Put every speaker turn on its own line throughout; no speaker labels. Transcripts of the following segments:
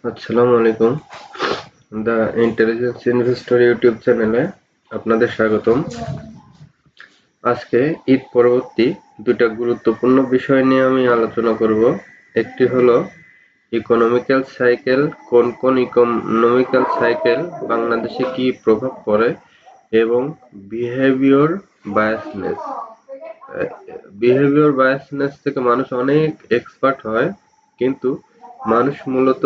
আসসালামু আলাইকুম। The intelligence investor YouTube চ্যানেলে আপনাদের স্বাগতম। আজকে ঈদ পরবর্তী দুইটা গুরুত্বপূর্ণ বিষয় নিয়ে আমি আলোচনা করব। একটি হলো ইকোনমিক্যাল সাইকেল, কোন কোন ইকোনমিক্যাল সাইকেল বাংলাদেশে কি প্রভাব পড়ে, এবং বিহেভিয়র বায়াসনেস। বিহেভিয়র বায়াসনেস থেকে মানুষ অনেক এক্সপার্ট হয়, কিন্তু মানুষ মূলত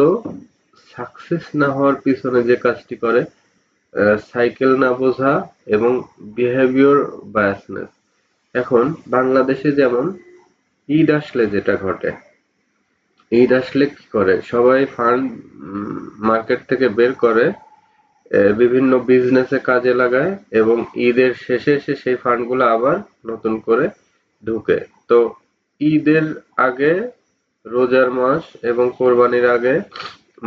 সাকসেস না হওয়ার পিছনে যে কাজটি করে, সাইকেল না বোঝা এবং বিহেভিয়র বায়াসনেস। এখন বাংলাদেশে যেমন ঈদ আসলে যেটা ঘটে, ঈদ আসলে কি করে সবাই ফান্ড মার্কেট থেকে বের করে, বিভিন্ন বিজনেসে কাজে লাগায় এবং ঈদের শেষে এসে সেই ফান্ডগুলো আবার নতুন করে ঢুকে। তো ঈদের আগে, রোজার মাস এবং কোরবানির আগে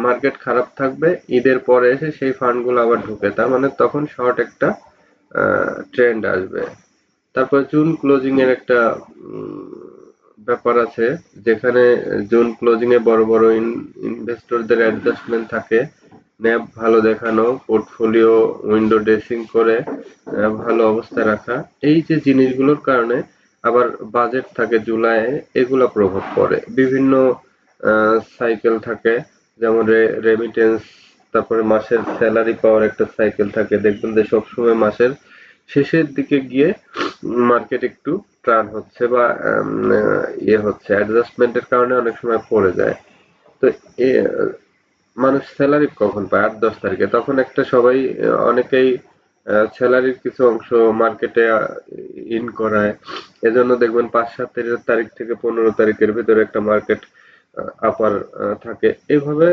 মার্কেট খারাপ থাকবে, ঈদের পরে এসে সেই ফান্ডগুলো আবার ঢুকে, তার মানে তখন শর্ট একটা ট্রেন্ড আসবে। তারপর জুন ক্লোজিং এর একটা ব্যাপার আছে, যেখানে জুন ক্লোজিং এ বড় বড় ইনভেস্টরদের অ্যাডজাস্টমেন্ট থাকে, ন্যাব ভালো দেখানো, পোর্টফোলিও উইন্ডো ড্রেসিং করে ভালো অবস্থায় রাখা, এই যে জিনিসগুলোর কারণে আবার বাজেট থাকে জুলাইয়ে, এগুলা প্রভাব পড়ে। বিভিন্ন সাইকেল থাকে, যেমন রেমিটেন্স, তারপরে মাসের স্যালারি পাওয়ার একটা সাইকেল থাকে, দেখবেন যে সবসময় মাসের শেষের দিকে গিয়ে মার্কেট একটু টার্ন হচ্ছে বা ইয়ে হচ্ছে, অ্যাডজাস্টমেন্টের কারণে অনেক সময় পড়ে যায়। তো এ মানুষ স্যালারি কখন পায়? ৮-১০ তারিখে, তখন একটা সবাই অনেকেই স্যালারির কিছু অংশ মার্কেটে ইন করায়। এজন্য দেখবেন ৫-৭ তারিখ থেকে ১৫ তারিখের ভিতরে একটা মার্কেট আপার থাকে। এইভাবে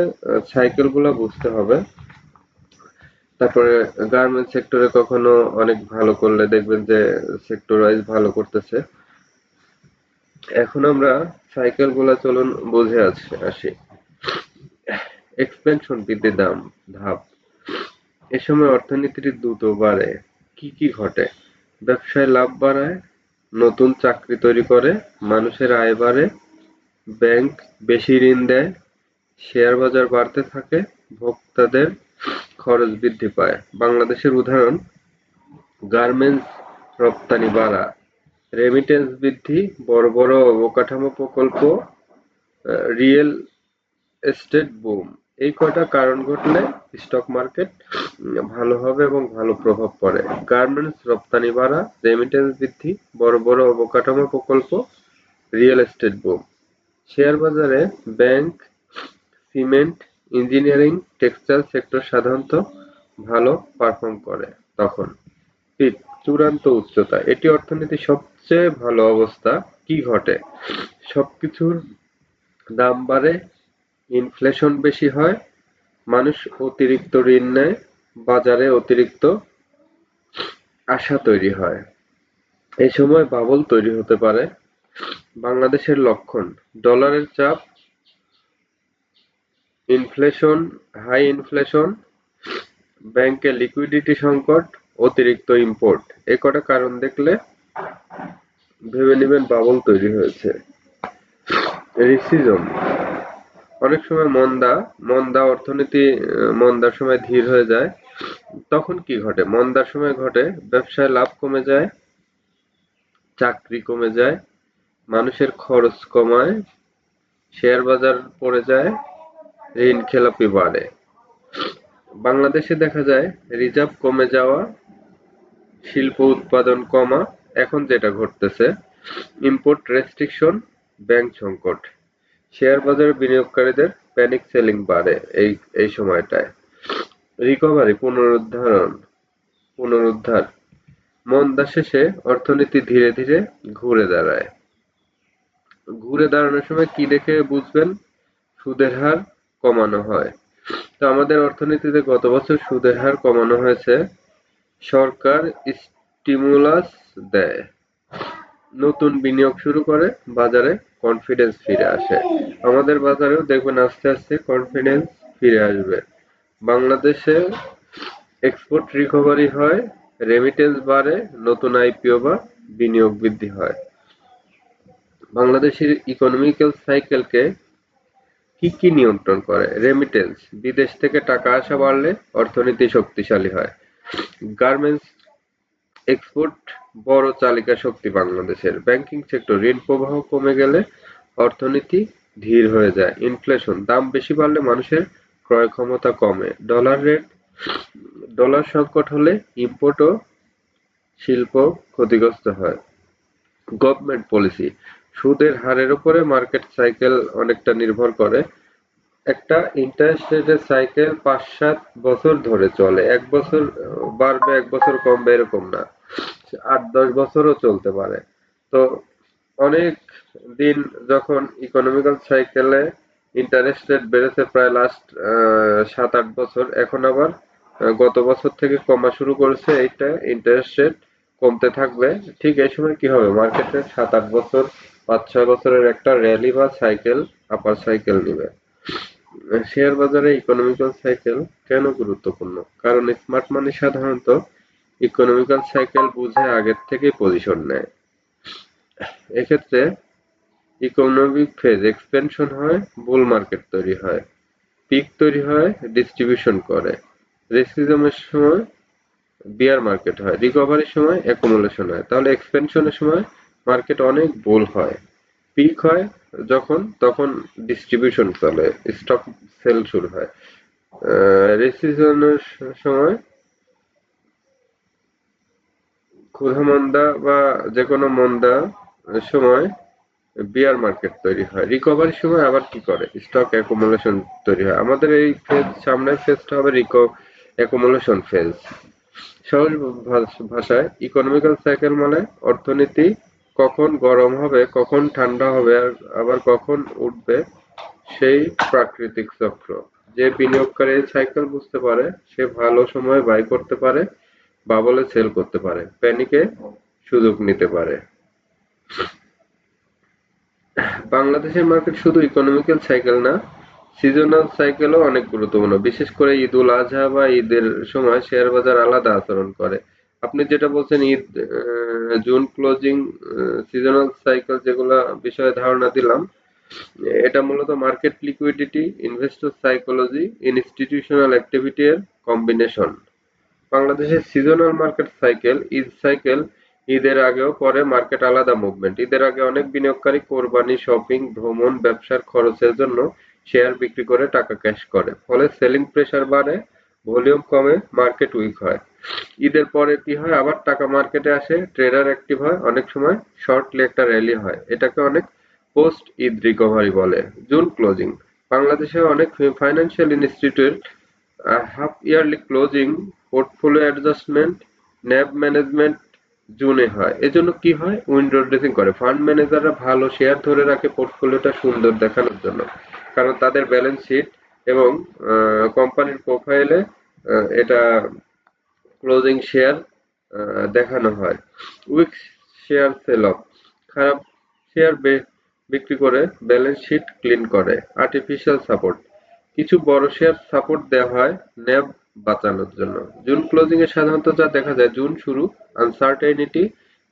সাইকেল গুলা বুঝতে হবে। তারপরে গার্মেন্টস সেক্টরে কখনো অনেক ভালো করলে দেখবেন যে সেক্টর ওয়াইজ ভালো করতেছে। এখন আমরা সাইকেল গুলা চলুন বুঝে আসি। এক্সপেনশন বৃদ্ধির ধাপ। এ সময় অর্থনীতির দ্রুত বাড়ে। কি কি ঘটে? ব্যবসায় লাভ বাড়ায়, নতুন চাকরি তৈরি করে, মানুষের আয় বাড়ে, ব্যাংক বেশি ঋণ দেয়, শেয়ার বাজার বাড়তে থাকে, ভোক্তাদের খরচ বৃদ্ধি পায়। বাংলাদেশের উদাহরণ: গার্মেন্টস রপ্তানি বাড়া, রেমিটেন্স বৃদ্ধি, বড় বড় অবকাঠামো প্রকল্প, রিয়েল এস্টেট বুম। এই কয়টা কারণ ঘটলে স্টক মার্কেট ভালো হবে এবং ভালো প্রভাব পড়ে। গার্মেন্টস রপ্তানি বাড়া, রেমিটেন্স বৃদ্ধি, বড় বড় অবকাঠামো প্রকল্প, রিয়েল এস্টেট বুম। শেয়ার বাজারে bank, cement, engineering, textile sector সাধারণত ভালো পারফর্ম করে। তখন পিক, চূড়ান্ত উচ্চতা, এটি অর্থনীতির সবচেয়ে ভালো অবস্থা। কি ঘটে? সবকিছুর দাম বাড়ে, ইনফ্লেশন বেশি হয়, মানুষ অতিরিক্ত ঋণ নেয়, বাজারে অতিরিক্ত আশা তৈরি হয়। এই সময় বাবল তৈরি হতে পারে। বাংলাদেশের লক্ষণ: ডলারের চাপ, ইনফ্লেশন, হাই ইনফ্লেশন, ব্যাংকে লিকুইডিটি সংকট, অতিরিক্ত ইম্পোর্ট। এ কটা কারণ দেখলে ভেবে নেবেন বাবল তৈরি হয়েছে। রিসিজম: অনেক সময় মন্দা অর্থনীতি মন্দার সময় ধীর হয়ে যায়। তখন কি ঘটে? মন্দার সময় ঘটে ব্যবসায় লাভ কমে যায়, চাকরি কমে যায়, মানুষের খরচ কমায়, শেয়ার বাজার পড়ে যায়, ঋণ খেলাপি বাড়ে। বাংলাদেশে দেখা যায় রিজার্ভ কমে যাওয়া, শিল্প উৎপাদন কমা। এখন যেটা ঘটতেছে, ইম্পোর্ট রেস্ট্রিকশন, ব্যাংক সংকট, শেয়ার বাজারে বিনিয়োগকারীদের প্যানিক সেলিং বাড়ে এই সময়টায়। রিকভারি, পুনরুদ্ধার, মন্দা শেষে অর্থনীতি ধীরে ধীরে ঘুরে দাঁড়ায়। ঘুরে দাঁড়ানোর সময় কি দেখে বুঝবেন? সুদের হার কমানো হয়। তো আমাদের অর্থনীতিতে গত বছর সুদের হার কমানো হয়েছে, সরকার স্টিমুলাস দেয়, নতুন বিনিয়োগ শুরু করে, বাজারে কনফিডেন্স ফিরে আসে। আমাদের বাজারেও দেখবেন আস্তে আস্তে কনফিডেন্স ফিরে আসবে। বাংলাদেশে এক্সপোর্ট রিকভারি হয়, রেমিটেন্স বাড়ে, নতুন আইপিও বা বিনিয়োগ বৃদ্ধি হয়। বাংলাদেশের ইকোনমিক্যাল সাইকেলকে কি কি নিয়ন্ত্রণ করে? রেমিটেন্স, বিদেশ থেকে টাকা আসা বাড়লে অর্থনীতি শক্তিশালী হয়। গার্মেন্টস এক্সপোর্ট, বড় চালিকা শক্তি বাংলাদেশের। ব্যাংকিং সেক্টর, ঋণ প্রবাহ কমে গেলে অর্থনীতি ধীর হয়ে যায়। ইনফ্লেশন, দাম বেশি বাড়লে মানুষের ক্রয় ক্ষমতা কমে। ডলার সংকট হলে ইম্পোর্ট ও শিল্প ক্ষতিগ্রস্ত হয়। গভর্নমেন্ট পলিসি, সুদের হারের উপরে মার্কেট সাইকেল অনেকটা নির্ভর করে। একটা ইন্টারেস্ট রেটের সাইকেল ৫-৭ বছর ধরে চলে। ১ বছর বাড়বে, ১ বছর কমবে এরকম না। ৮-১০ বছরও চলতে পারে। তো অনেক দিন যখন ইকোনমিক্যাল সাইকেলে ইন্টারেস্ট রেট বেড়েছে প্রায় লাস্ট ৭-৮ বছর, এখন আবার গত বছর থেকে কমা শুরু করেছে। এইটা ইন্টারেস্ট রেট কমতে থাকবে। ঠিক এই সময় কি হবে? মার্কেটে ৭-৮ বছর, ৫-৬ বছরের একটা র্যালি বা সাইকেল, আপার সাইকেল নিবে। শেয়ার বাজারে ইকোনমিক্যাল সাইকেল কেন গুরুত্বপূর্ণ? কারণ স্মার্ট মানি সাধারণত ইকোনমিক্যাল সাইকেল বুঝে আগের থেকেই পজিশন নেয়। এক্ষেত্রে ইকোনমিক ফেজ এক্সপেনশন হয়, বুল মার্কেট তৈরি হয়, পিক তৈরি হয়, ডিস্ট্রিবিউশন করে। রেসিজমের সময় বিয়ার মার্কেট হয়, রিকভারির সময় অ্যাকুমুলেশন হয়। তাহলে এক্সপেনশনের সময় মার্কেট অনেক বুল হয়, পিক হয় যখন তখন ডিস্ট্রিবিউশন চলে, স্টক সেল শুরু হয়। রিসেশনের সময় ক্ষুধা মন্দা বা যেকোনো মন্দা সময় বিয়ার মার্কেট তৈরি হয়। রিকভারির সময় আবার কি করে? স্টক অ্যাকুমুলেশন তৈরি হয়। আমাদের এই ফেজ, সামনের ফেজটা হবে অ্যাকুমুলেশন ফেজ। সহজ ভাষায় ইকোনমিক্যাল সাইকেল মানে অর্থনীতি কখন গরম হবে, কখন ঠান্ডা হবে, আর আবার কখন উঠবে সেই প্রাকৃতিক চক্র। যে বিনিয়োগকারী এই সাইকেল বুঝতে পারে সে ভালো সময়ে বাই করতে পারে, বাবলে সেল করতে পারে, প্যানিকে সুযোগ নিতে পারে। বাংলাদেশের মার্কেট শুধু ইকোনমিক্যাল সাইকেল না, সিজনাল সাইকেলও অনেক গুরুত্বপূর্ণ। বিশেষ করে ঈদুল আজহা বা ঈদের সময় শেয়ার বাজার আলাদা আচরণ করে। আপনি যেটা বলছেন Eid, June closing, seasonal cycle, যেগুলা বিষয়ে ধারণা দিলাম, এটা মূলত market liquidity, investor psychology, institutional activity এর কম্বিনেশন। বাংলাদেশের seasonal market cycle, Eid cycle, ঈদের আগেও পরে মার্কেট আলাদা মুভমেন্ট। ঈদের আগে অনেক বিনিয়োগকারী কোরবানি, শপিং, ভ্রমণ, ব্যবসার খরচের জন্য শেয়ার বিক্রি করে টাকা ক্যাশ করে। ফলে সেলিং প্রেসার বাড়ে, ভলিউম কমে, মার্কেট উইক হয়। ঈদের পরে কি হয়? আবার টাকা মার্কেটে আসে, ট্রেডার অ্যাক্টিভ হয়, অনেক সময় শর্টলি একটা র্যালি হয়। এটাকে অনেক পোস্ট ঈদ রিকভারি বলে। জুন ক্লোজিং, বাংলাদেশে অনেক financial institute half yearly closing, portfolio adjustment, NAV management জুনে হয়। এজন্য কি হয়? উইন্ডো ড্রেসিং করে। ফান্ড ম্যানেজাররা ভালো শেয়ার ধরে রাখে পোর্টফোলিওটা সুন্দর দেখানোর জন্য। কারণ তাদের ব্যালেন্স শিট এবং কোম্পানির প্রোফাইলে এটা ক্লোজিং শেয়ার দেখানো হয়। উইক শেয়ার সেল অফ, খারাপ শেয়ার বিক্রি করে ব্যালেন্স শিট ক্লিন করে। আর্টিফিশিয়াল সাপোর্ট, কিছু বড় শেয়ার সাপোর্ট দেওয়া হয় ন্যাব বাঁচানোর জন্য। জুন ক্লোজিং এ সাধারণত যা দেখা যায়: জুন শুরু আনসার্টেনিটি,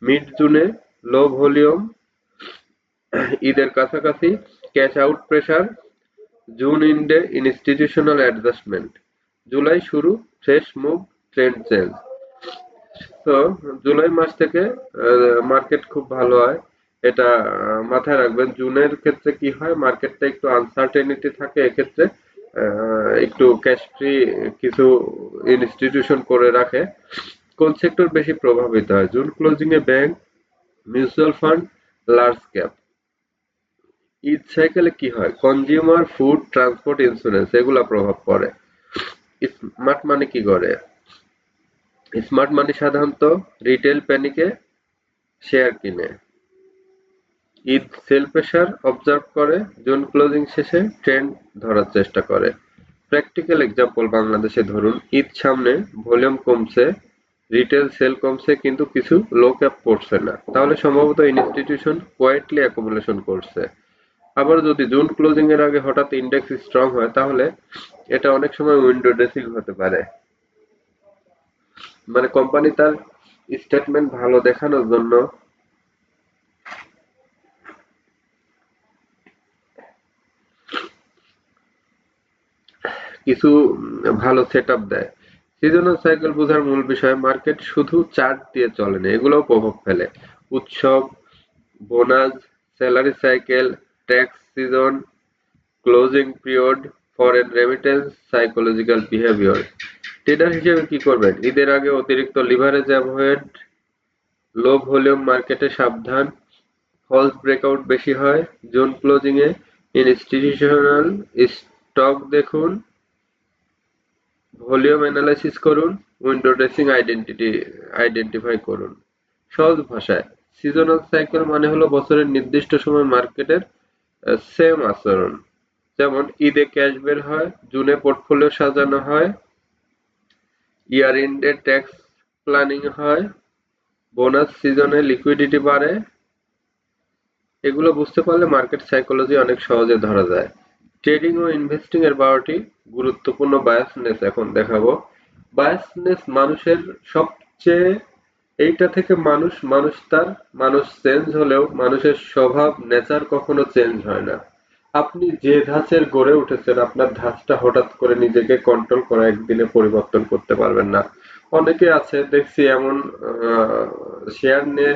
মিড জুনে লো ভলিউম, ঈদের কাছাকাছি ক্যাশ আউট প্রেসার, জুন এন্ডে ইনস্টিটিউশনাল অ্যাডজাস্টমেন্ট, জুলাই শুরু ফ্রেশ মুভ, ট্রেন্ড চেঞ্জ। তো জুলাই মাস থেকে মার্কেট খুব ভালো হয়, এটা মাথায় রাখবেন। জুনের ক্ষেত্রে কি হয়? মার্কেটটা একটু আনসার্টেনিটি থাকে, এক্ষেত্রে একটু ক্যাশ ফ্রি কিছু ইনস্টিটিউশন করে রাখে। কোন সেক্টর বেশি প্রভাবিত হয়? জুন ক্লোজিং এ bank, mutual fund, large cap. Eid সাইকেলে কি হয়? কনজিউমার, ফুড, ট্রান্সপোর্ট, ইন্স্যুরেন্স, এগুলা প্রভাব পড়ে। স্মার্ট মানি কি করে? স্মার্ট মানি সাধারণত রিটেল প্যানিকে শেয়ার কিনে। ঈদ সেল প্রেসার অবজার্ভ করে, জুন ক্লোজিং শেষে ট্রেন্ড ধরার চেষ্টা করে। প্র্যাকটিক্যাল এক্সাম্পল বাংলাদেশে ধরুন, ঈদ সামনে, ভলিউম কমছে, রিটেল সেল কমছে কিন্তু কিছু লো ক্যাপ পড়ছে না। তাহলে সম্ভবত ইনস্টিটিউশন কোয়াইটলি অ্যাকুমুলেশন করছে। আবার যদি জুন ক্লোজিং এর আগে হঠাৎ ইন্ডেক্স স্ট্রং হয় তাহলে এটা অনেক সময় উইন্ডো ড্রেসিং হতে পারে। মানে কোম্পানি তার স্টেটমেন্ট ভালো দেখানোর জন্য কিছু ভালো সেটআপ দেয়। সিজনাল সাইকেল বোঝার মূল বিষয় মার্কেট শুধু চার্ট দিয়ে চলে না, এগুলোও প্রভাব ফেলে। উৎসব, bonus, salary cycle, tax season, closing period, foreign remittance, psychological behaviour. Trader হিসেবে কি করবেন? ঈদের আগে অতিরিক্ত লিভারেজ অ্যাভয়েড, লো ভলিউম মার্কেটে সাবধান, ফলস ব্রেকআউট বেশি হয়, জোন ক্লোজিং এ ইনস্টিটিউশনাল স্টক দেখুন, ভলিউম অ্যানালাইসিস করুন, উইন্ডো ড্রেসিং আইডেন্টিফাই করুন। সহজ ভাষায়, সিজনাল সাইকেল মানে হলো বছরের নির্দিষ্ট সময় মার্কেটের সেম আচরণ। যেমন ঈদে ক্যাশ বের হয়, জুনে পোর্টফোলিও সাজানো হয়, ইয়ার এন্ডে ট্যাক্স প্ল্যানিং হয়, বোনাস সিজনে লিকুইডিটি বাড়ে। এগুলো বুঝতে পারলে মার্কেট সাইকোলজি অনেক সহজে ধরা যায়। ট্রেডিং ও ইনভেস্টিং এর 12টি গুরুত্বপূর্ণ বায়াসনেস এখন দেখাবো। বায়াসনেস মানুষের সবচেয়ে এইটা থেকে মানুষ চেঞ্জ হলেও মানুষের স্বভাব নেচার কখনো চেঞ্জ হয় না। আপনি যে ধাঁচের গড়ে উঠেছেন আপনার ধাঁচটা হঠাৎ করে নিজেকে কন্ট্রোল করা একদিনে পরিবর্তন করতে পারবেন না। অনেকে আছে দেখছি এমন শেয়ার নিয়ে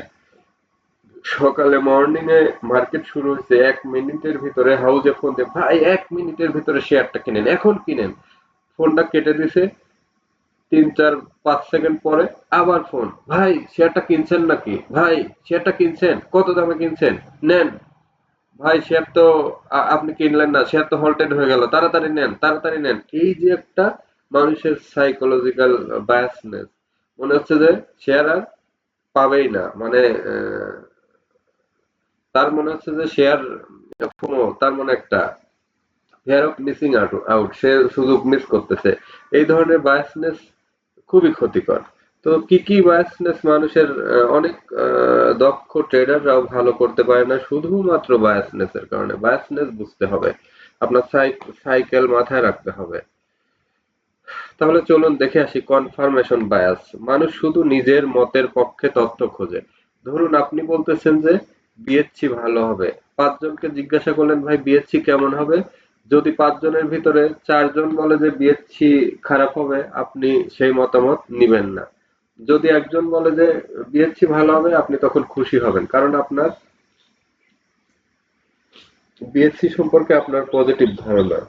সকালে মর্নিং এ মার্কেট শুরু হয়েছে 1 মিনিটের ভিতরে হাউজে ফোন দিয়ে ভাই 1 মিনিটের ভিতরে শেয়ারটা কিনেন, এখন কিনেন। ফোনটা কেটে দিছে 3 4 5 সেকেন্ড পরে আবার ফোন, ভাই শেয়ারটা কিনছেন নাকি, ভাই শেয়ারটা কিনছেন, কত দামে কিনছেন, নেন। ভাই শেয়ার তো আপনি কিনলেন না, শেয়ার তো হল্টেড হয়ে গেল, তাড়াতাড়ি নেন তাড়াতাড়ি নেন। এই যে একটা মানুষের সাইকোলজিক্যাল বায়াসনেস, মনে হচ্ছে যে শেয়ার আর পাবেই না, মানে তার মনে হচ্ছে যে শেয়ার তার মনে একটা ফিয়ার অফ মিসিং আউট, সে সুযোগ মিস করতেছে। এই ধরনের বায়াসনেস খুবই ক্ষতিকর। তো কি কি বায়াসনেস মানুষের অনেক দক্ষ ট্রেডাররাও ভালো করতে পারে না শুধুমাত্র বায়াসনেস এর কারণে। বায়াসনেস বুঝতে হবে, আপনার সাইকেল মাথায় রাখতে হবে। তাহলে চলুন দেখে আসি কনফার্মেশন বায়াস। মানুষ শুধু নিজের মতের পক্ষে তথ্য খোঁজে। ধরুন আপনি বলতেছেন যে বিএসসি ভালো হবে, 5 জনকে জিজ্ঞাসা করলেন ভাই বিএসসি কেমন হবে, যদি 5 জনের ভিতরে 4 জন বলে যে বিএসসি খারাপ হবে, আপনি সেই মতামত নিবেন না। যদি একজন বলে যে বিএসসি ভালো হবে, আপনি তখন খুশি হবেন, কারণ আপনার বিএসসি সম্পর্কে আপনার পজিটিভ ধারণা।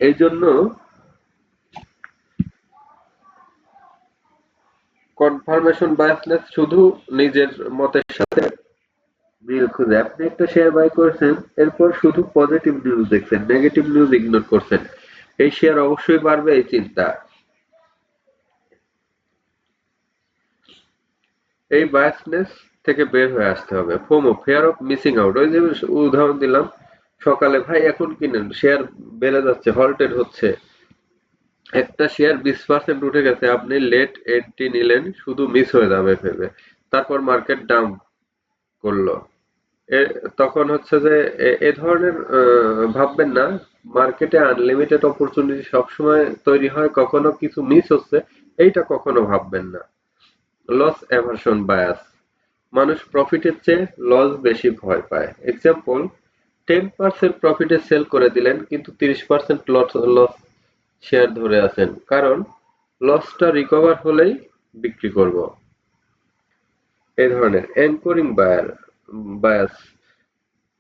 এই জন্য কনফার্মেশন বায়াসনেস শুধু নিজের মতের সাথে মিল খুঁজে। আপনি একটা শেয়ার বাই করছেন, এরপর শুধু পজিটিভ নিউজ দেখছেন, নেগেটিভ নিউজ ইগনোর করছেন, এই শেয়ার অবশ্যই বাড়বে এই চিন্তা। এই বায়াসনেস থেকে বের হয়ে আসতে হবে। FOMO, fear of missing out. ওই যে উদাহরণ দিলাম, সকালে ভাই এখন কিনেন, শেয়ার বেড়ে যাচ্ছে, হল্টেড হচ্ছে, একটা শেয়ার 20% উঠে গেছে, আপনি লেট এন্ট্রি নিলেন শুধু মিস হয়ে যাবে ভেবে, তারপর মার্কেট ডাউন করলো। তখন হচ্ছে যে এ ধরনের ভাববেন না মার্কেটে আনলিমিটেড অপরচুনিটি সবসময় তৈরি হয়, কখনো কিছু মিস হচ্ছে এইটা কখনো ভাববেন না। লস অ্যাভারশন বায়াস, মানুষ প্রফিটের চেয়ে লস বেশি ভয় পায়। এক্সাম্পল, 10% প্রফিটে সেল করে দিলেন কিন্তু 30% লস শেয়ার ধরে আছেন, কারণ লসটা রিকভার হলেই বিক্রি করব। এই ধরনের অ্যাঙ্করিং বায়াস,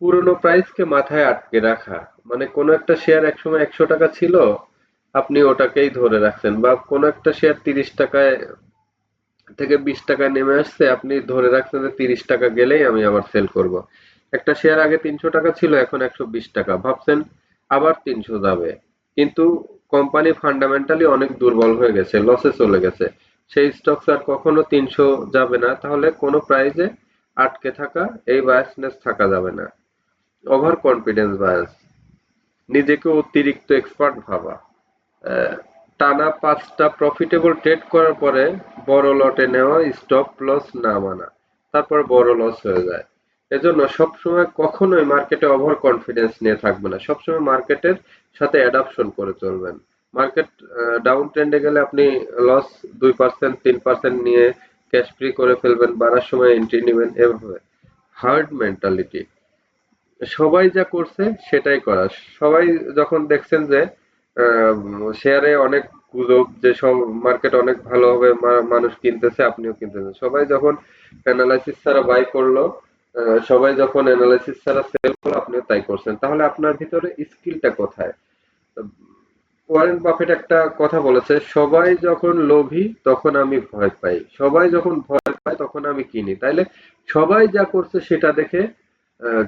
পুরনো প্রাইসকে মাথায় আটকে রাখা, মানে কোনো একটা শেয়ার একসময় 100 টাকা ছিল, আপনি ওটাকেই ধরে রাখছেন, বা কোনো একটা শেয়ার 30 টাকায় থেকে 20 টাকায় নেমে আসছে, আপনি ধরে রাখছেন যে 30 টাকা গেলেই আমি আবার সেল করব। একটা শেয়ার আগে 300 টাকা ছিল, এখন 120 টাকা, ভাবছেন আবার 300 যাবে, কিন্তু কোম্পানি ফান্ডামেন্টালি অনেক দুর্বল হয়ে গেছে, লসে চলে গেছে, সেই স্টকস আর কখনো 300 যাবে না, তাহলে কোনো প্রাইজে আটকে থাকা, এই বায়াসনেস থাকা যাবে না। ওভার কনফিডেন্স বায়াস, নিজেকে অতিরিক্ত এক্সপার্ট ভাবা। আহ, টানা 5টা প্রফিটেবল ট্রেড করার পরে বড় লটে নেওয়া, স্টপ লস না মানা, তারপর বড় লস হয়ে যায়। এজন্য সবসময় কখনোই মার্কেটে ওভার কনফিডেন্স নিয়ে থাকবে না, সবসময় মার্কেটের সাথে অ্যাডাপশন করে চলবেন। মার্কেট ডাউন ট্রেন্ডে গেলে আপনি লস 2% 3% নিয়ে ক্যাশ ফ্রি করে ফেলবেন, বাড়ার সময় এন্ট্রি নেবেন, এভাবে। হার্ড মেন্টালিটি, সবাই যা করছে সেটাই করা। সবাই যখন দেখছেন যে শেয়ারে অনেক গুজব যে সব মার্কেট অনেক ভালো হবে, মানুষ কিনতেছে, আপনিও কিনতেছেন। সবাই যখন অ্যানালাইসিস ছাড়া বাই করলো, সবাই যখন অ্যানালাইসিস ছাড়া সেল করলো, আপনিও তাই করছেন। তাহলে আপনার ভিতরে স্কিলটা কোথায়? ওয়ারেন বাফেট একটা কথা বলেছে, সবাই যখন লোভী তখন আমি ভয় পাই, সবাই যখন ভয় পায় তখন আমি কিনি। তাইলে সবাই যা করছে সেটা দেখে আহ,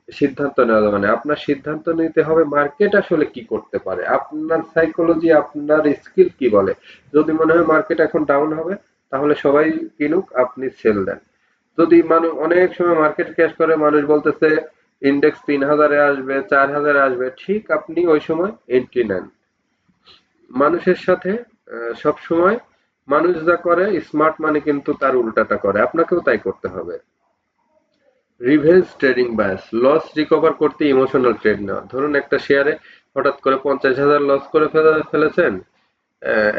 সিদ্ধান্ত নেওয়া যাবে না। আপনার সিদ্ধান্ত নিতে হবে মার্কেট আসলে কি করতে পারে, আপনার সাইকোলজি, আপনার স্কিল কি বলে। যদি মনে হয় মার্কেট এখন ডাউন হবে, তাহলে সবাই কিনুক, আপনি সেল দেন। যদি মানুষ অনেক সময় মার্কেট ক্র্যাশ করে, মানুষ বলতেছে ইন্ডেক্স 3000-এ আসবে, 4000-এ আসবে, ঠিক আপনি ওই সময় এন্ট্রি নেন। মানুষের সাথে সব সময় মানুষ যা করে, স্মার্ট মানে কিন্তু তার উল্টাটা করে, আপনাকেও তাই করতে হবে। Revenge trading bias, loss recover করতে ইমোশনাল ট্রেড নেওয়া। ধরুন একটা শেয়ারে হঠাৎ করে 50,000 লস করে ফেলেছেন,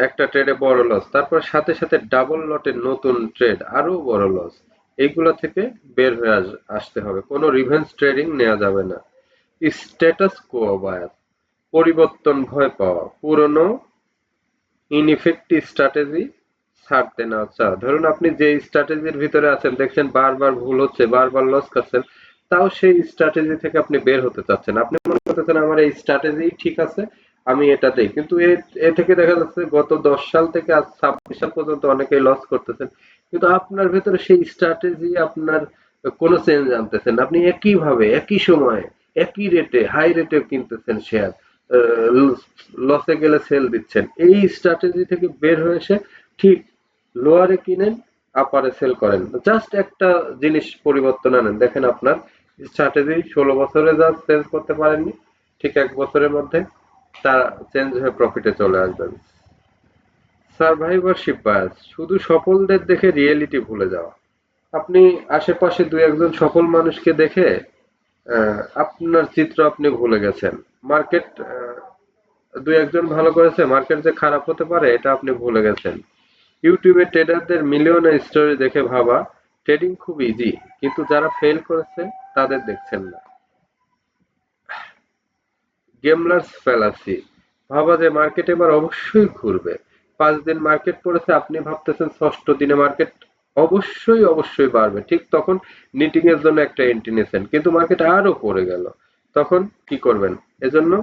একটা ট্রেডে বড় লস, তারপর সাথে সাথে ডাবল লটে নতুন ট্রেড, আরো বড় লস। এইগুলা থেকে বের হয়ে আসতে হবে, কোনো রিভেঞ্জ ট্রেডিং নেওয়া যাবে না। স্ট্যাটাস কো বায়াস, পরিবর্তন ভয় পাওয়া, পুরনো ইনইফেক্টিভ স্ট্র্যাটেজি ছাড়তে না চাওয়া। ধরুন আপনি যে স্ট্র্যাটেজির ভিতরে আছেন, দেখছেন বারবার ভুল হচ্ছে, বারবার লস খাচ্ছেন, তাও সেই স্ট্র্যাটেজি থেকে আপনি বের হতে চাচ্ছেন। আপনি মনে করতেছেন আমার এই স্ট্র্যাটেজি ঠিক আছে, আমি এটাতেই, কিন্তু এ থেকে দেখা যাচ্ছে গত 10 সাল থেকে আজ 26 সাল পর্যন্ত অনেকেই লস করতেছেন, কিন্তু আপনার ভেতরে সেই স্ট্র্যাটেজি, আপনার কোনো চেঞ্জ আনতেছেন না। আপনি একই ভাবে, একই সময়ে, একই রেটে, হাই রেটে কিনতেছেন শেয়ার, লসে গেলে সেল দিচ্ছেন। এই স্ট্র্যাটেজি থেকে বের হয়ে এসে ঠিক লোয়ারে কিনেন, আপারে সেল করেন। জাস্ট একটা জিনিস পরিবর্তন আনেন, দেখেন আপনার স্ট্র্যাটেজি 16 বছরে যা চেঞ্জ করতে পারেননি, ঠিক 1 বছরের মধ্যে তা চেঞ্জ হয়ে প্রফিটে চলে আসবেন। সারভাইভারশিপ বায়াস, শুধু সফলদের দেখে রিয়েলিটি ভুলে যাওয়া। আপনি আশেপাশে দুই একজন সফল মানুষকে দেখে আপনার চিত্র আপনি ভুলে গেছেন। মার্কেট দুই একজন ভালো করেছে, মার্কেট যে খারাপ হতে পারে এটা আপনি ভুলে গেছেন। ইউটিউবে ট্রেডারদের মিলিয়নের স্টোরি দেখে ভাবা ট্রেডিং খুব ইজি, কিন্তু যারা ফেল করেছে তাদের দেখছেন না। গেমলার্স ফ্যালাসি, ভাবা যে মার্কেট এবার অবশ্যই ঘুরবে। 5 দিন মার্কেট পড়েছে, আপনি ভাবতেছেন ষষ্ঠ দিনে মার্কেট অবশ্যই অবশ্যই বাড়বে, ঠিক তখন নিটিং এর জন্য একটা এন্ট্রি নিয়েছেন, কিন্তু মার্কেট আরো পড়ে গেল। তখন কি করবেন? এজন্য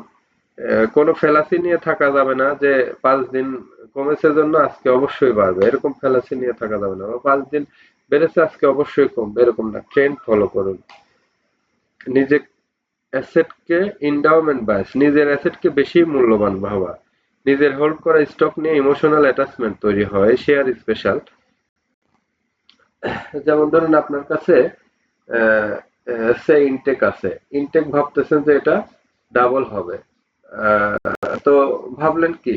কোনো ফ্যালাসি নিয়ে থাকা যাবে না যে 5 দিন কমেছে জন্য আজকে অবশ্যই বাড়বে, এরকম ফ্যালাসি নিয়ে থাকা যাবে না। বা 5 দিন বেড়েছে আজকে অবশ্যই কমবে, এরকম না। ট্রেন্ড ফলো করুন। নিজে অ্যাসেটকে এন্ডাওমেন্ট বায়াস, নিজের অ্যাসেটকে বেশি মূল্যবান ভাবা। নিজের হোল্ড করা স্টক নিয়ে ইমোশনাল অ্যাটাচমেন্ট তৈরি হয়। শেয়ার স্পেশাল, যেমন ধরুন আপনার কাছে সে ইনটেক আছে, ইনটেক ভাবতেছেন যে এটা ডাবল হবে। তো ভাবলেন কি,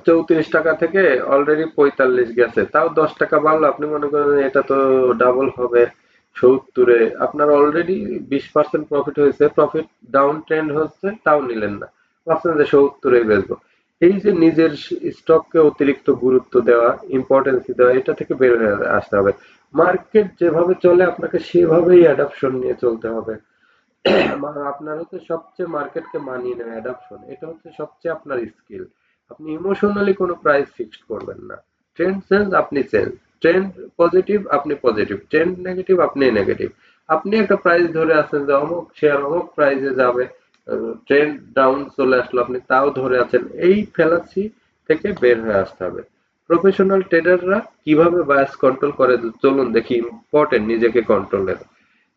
34 টাকা থেকে অলরেডি 45 গেছে, তাও 10 টাকা বাড়লো, আপনি মনে করেন এটা তো ডাবল হবে 70-এ, আপনার অলরেডি 20% প্রফিট হয়েছে, প্রফিট ডাউন ট্রেন্ড হচ্ছে, তাও নিলেন না, ভাবছেন যে 70-এ বেচবো। এই যে নিজের স্টককে অতিরিক্ত গুরুত্ব দেওয়া, ইম্পর্টেন্স দেওয়া, এটা থেকে বের হয়ে আসতে হবে। মার্কেট যেভাবে চলে আপনাকে সেভাবেই অ্যাডাপশন নিয়ে চলতে হবে। আপনার হচ্ছে সবচেয়ে মার্কেটকে মানিয়ে নেওয়া অ্যাডাপশন, এটা হচ্ছে সবচেয়ে আপনার স্কিল। আপনি ইমোশনালি কোনো প্রাইস ফিক্সড করবেন না। ট্রেন্ড চেঞ্জ, আপনি চেঞ্জ। ট্রেন্ড পজিটিভ, আপনি পজিটিভ। ট্রেন্ড নেগেটিভ, আপনি নেগেটিভ। আপনি একটা প্রাইস ধরে আছেন যে অমুক শেয়ার অমুক প্রাইসে যাবে, ট্রেন্ড ডাউন চলে আসলো, আপনি তাও ধরে আছেন। এই ফ্যালাসি থেকে বের হয়ে আসতে হবে। প্রফেশনাল ট্রেডাররা কিভাবে বায়াস কন্ট্রোল করে চলুন দেখি, ইম্পর্টেন্ট নিজেকে কন্ট্রোলের।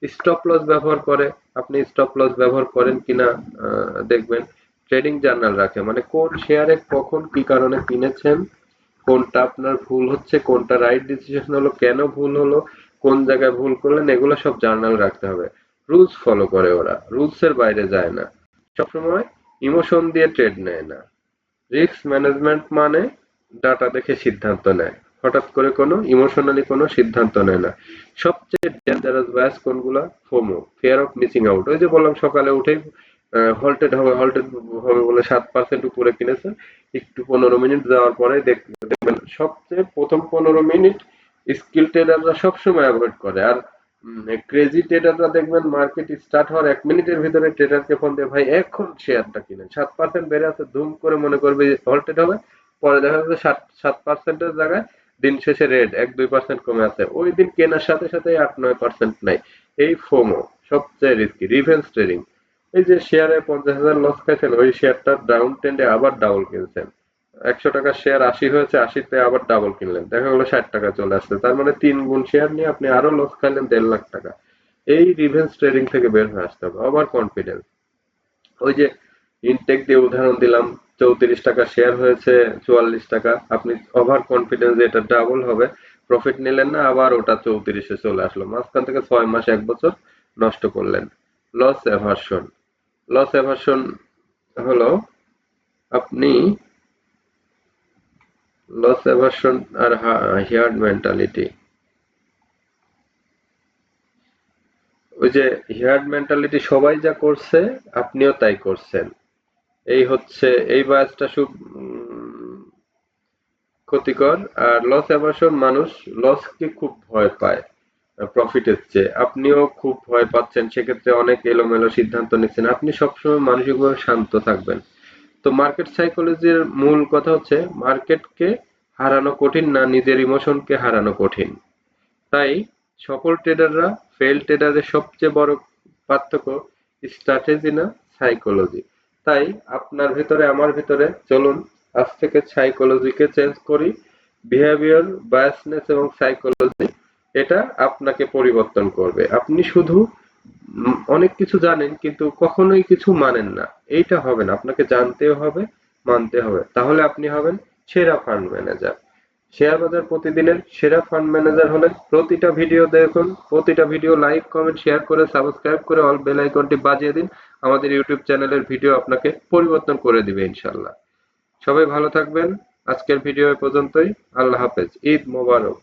স্টপ লস ব্যবহার করে, আপনি স্টপ লস ব্যবহার করেন কিনা দেখবেন। ট্রেডিং জার্নাল রাখে, মানে কোন শেয়ারে কখন কি কারণে কিনেছেন, কোনটা আপনার ভুল হচ্ছে, কোনটা রাইট ডিসিশন হলো, কেন ভুল হলো, কোন জায়গায় ভুল করলেন, এগুলো সব জার্নাল রাখতে হবে। রুলস ফলো করে ওরা, রুলস এর বাইরে যায় না। সবসময় ইমোশন দিয়ে ট্রেড নেয় না। রিস্ক ম্যানেজমেন্ট মানে ডাটা দেখে সিদ্ধান্ত নেয়, হঠাৎ করে কোনো ইমোশনালি কোনো সিদ্ধান্ত নেয় না। সবচেয়ে ডেঞ্জারাস বায়াস কোনগুলা? FOMO, fear of missing out. ওই যে বললাম সকালে উঠেই হল্টেড হবে, হল্টেড হবে বলে 7% উপরে কিনেছেন, একটু 15 মিনিট যাওয়ার পরে দেখবেন সবচেয়ে প্রথম 15 মিনিট স্কিল ট্রেডাররা সবসময় অ্যাভয়েড করে। আর ক্রেজি ট্রেডাররা দেখবেন মার্কেট স্টার্ট হওয়ার 1 মিনিটের ভিতরে ট্রেডারকে ফোন দিয়ে ভাই এখন শেয়ারটা কিনেন, 7% বেড়ে আছে, ধুম করে মনে করবে ভল্টেড হবে, পরে দেখা যাচ্ছে 7%-এর জায়গায় দিন শেষে রেড 1-2% কমে আছে, ওই দিন কেনার সাথে সাথে 8-9% নাই। এই ফোমো সবচেয়ে রিস্কি। রিভেঞ্জ ট্রেডিং, এই যে শেয়ারে 50,000 লস খাইছেন, ওই শেয়ারটা ডাউন ট্রেন্ডে আবার ডাবল কিনছেন। 100 টাকার শেয়ার 80 হয়েছে, 80-তে আবার ডাবল কিনলেন, দেখা গেলো 60 টাকা চলে আসছে, তার মানে 3 গুণ শেয়ার নিয়ে আপনি আরো লস খাইলেন 1.5 লাখ টাকা। এই রিভেঞ্জ ট্রেডিং থেকে বের হয়ে আসতে হবে। ওভার কনফিডেন্স, ওই যে ইনটেক দিয়ে উদাহরণ দিলাম, 34 টাকা শেয়ার হয়েছে 44 টাকা, আপনি ওভার কনফিডেন্স এটা ডাবল হবে, প্রফিট নিলেন না, আবার ওটা 34-এ চলে আসলো, মাঝখান থেকে 6 মাস 1 বছর নষ্ট করলেন। লস অ্যাভারশন, লস অ্যাভারশন হলো আপনি লস অ্যাভারশন আর হিয়ার্ড মেন্টালিটি। ওই যে হিয়ার্ড মেন্টালিটি, সবাই যা করছে আপনিও তাই করছেন, এই হচ্ছে এই বায়াসটা খুব ক্ষতিকর। আর লস অ্যাভারশন, মানুষ লসকে খুব ভয় পায় প্রফিটের চেয়ে, আপনিও খুব ভয় পাচ্ছেন, সেক্ষেত্রে অনেক এলোমেলো সিদ্ধান্ত নিচ্ছেন। আপনি সবসময় মানসিকভাবে শান্ত থাকবেন। তো মার্কেট সাইকোলজির মূল কথা হচ্ছে মার্কেটকে হারানো কঠিন না, নিজের ইমোশনকে হারানো কঠিন। তাই সকল ট্রেডাররা ফেল ট্রেডারের সবচেয়ে বড় পার্থক্য স্ট্র্যাটেজি না সাইকোলজি। তাই আপনার ভিতরে আমার ভিতরে চলুন আজ থেকে সাইকোলজিকে চেঞ্জ করি। বিহেভিয়ার, বায়াসনেস এবং সাইকোলজি, এটা আপনাকে পরিবর্তন করবে। আপনি শুধু অনেক কিছু জানেন কিন্তু কখনোই কিছু মানেন না, এইটা হবে না, আপনাকে জানতেও হবে, মানতে হবে, তাহলে আপনি হবেন সেরা ফান্ড ম্যানেজার। শেয়ার বাজার প্রতিদিনের সেরা ফান্ড ম্যানেজার হলে প্রতিটা ভিডিও দেখুন, প্রতিটা ভিডিও লাইক কমেন্ট শেয়ার করে সাবস্ক্রাইব করে অল বেল আইকনটি বাজিয়ে দিন। আমাদের ইউটিউব চ্যানেলের ভিডিও আপনাকে পরিবর্তন করে দিবে ইনশাল্লাহ। সবাই ভালো থাকবেন। আজকের ভিডিও এ পর্যন্তই। আল্লাহ হাফেজ। ঈদ মোবারক।